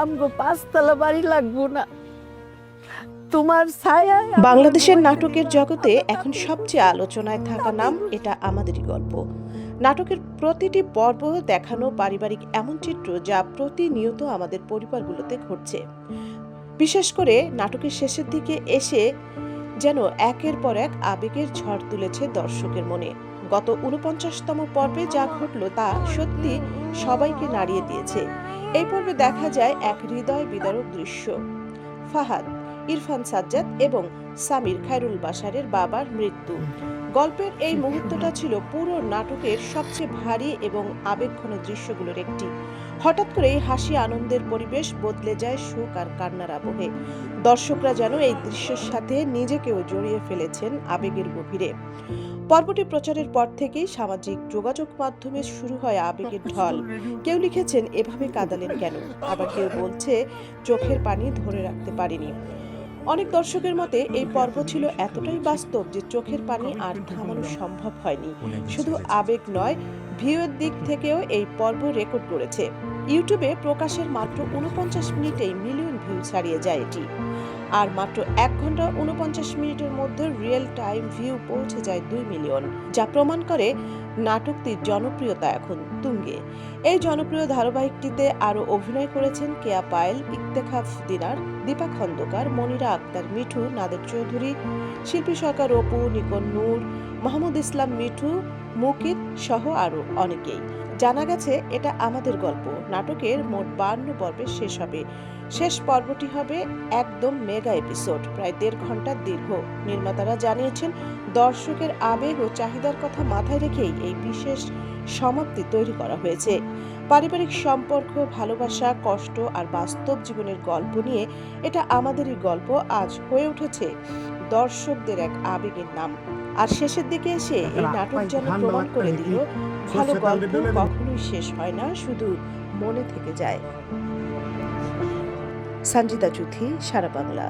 আমগো 5 তলা বাড়ি লাগবো না, তোমার ছায়া। বাংলাদেশের নাটকের জগতে এখন সবচেয়ে আলোচনায় থাকা নাম এটা আমাদেরই গল্প। নাটকের প্রতিটি পর্ব দেখানো পারিবারিক এমন চিত্র যা প্রতিনিয়ত আমাদের পরিবারগুলোতে ঘটছে। বিশেষ করে নাটকের শেষের দিকে এসে যেন একের পর এক আবেগের ঝড় তুলেছে দর্শকের মনে। গত ৪৯তম পর্বে যা ঘটল তা সত্যি সবাইকে নাড়িয়ে দিয়েছে। এই পর্বে দেখা যায় এক হৃদয় বিদারক দৃশ্য। ফাহাদ, ইরফান সাজ্জাদ এবং সামির খায়রুল বাশারের বাবার মৃত্যু। গল্পের এই মুহূর্তটা ছিল পুরো নাটকের সবচেয়ে ভারী এবং আবেগঘন দৃশ্যগুলোর একটি। হঠাৎ করেই হাসি আনন্দের পরিবেশ বদলে যায় শোক আর কান্নার আবহে। দর্শকরা যেন এই দৃশ্যের সাথে নিজেকেও জড়িয়ে ফেলেছেন আবেগের গভীরে। পর্বটি প্রচারের পর থেকেই সামাজিক যোগাযোগ মাধ্যমে শুরু হয় আবেগের ঢল। কেউ লিখেছেন এভাবে কাঁদালেন কেন, আবার কেউ বলছে চোখের পানি ধরে রাখতে পারিনি। অনেক দর্শকের মতে এই পর্ব ছিল এতটাই বাস্তব যে চোখের পানি আর থামানো সম্ভব হয়নি। শুধু আবেগ নয়, ভিউয়ের দিক থেকেও এই পর্ব রেকর্ড করেছে। ইউটিউবে প্রকাশের মাত্র ৪৯ মিনিটেই মিলিয়ন ভিউ ছাড়িয়ে যায় এটি। আর মাত্র ১ ঘন্টা ৪৯ মিনিটের মধ্যে রিয়েল টাইম ভিউ পৌঁছে যায় ২ মিলিয়ন, যা প্রমাণ করে নাটকটির জনপ্রিয়তা এখন তুঙ্গে। এই জনপ্রিয় ধারাবাহিকটিতে আরও অভিনয় করেছেন কেয়া পায়েল, ইফতেখার দিনার, দীপা খন্দকার, মনিরা আক্তার মিঠু, নাদের চৌধুরী, শিল্পী সরকার অপু, নিকন নূর, মাহমুদ ইসলাম মিঠু, মুকিত সহ আরও অনেকেই। জানা গেছে এটা আমাদের গল্প নাটকের মোট ৫২ পর্বে শেষ হবে। শেষ পর্বটি হবে একদম মেগা এপিসোড, প্রায় ১.৫ ঘন্টার দীর্ঘ। নির্মাতারা জানিয়েছেন দর্শকের আবেগ ও চাহিদার কথা মাথায় রেখেই এই বিশেষ সমাপ্তি তৈরি করা হয়েছে। পারিবারিক সম্পর্ক, ভালোবাসা, কষ্ট আর বাস্তব জীবনের গল্প নিয়ে এটা আমাদেরই গল্প আজ হয়ে উঠেছে দর্শকদের এক আবেগের নাম। আর শেষের দিকে এসে এই নাটক যেন প্রমাণ করে দিল ভালো গল্প কখনোই শেষ হয় না, শুধু মনে থেকে যায়। সঞ্জিতা চুথি, সারা বাংলা।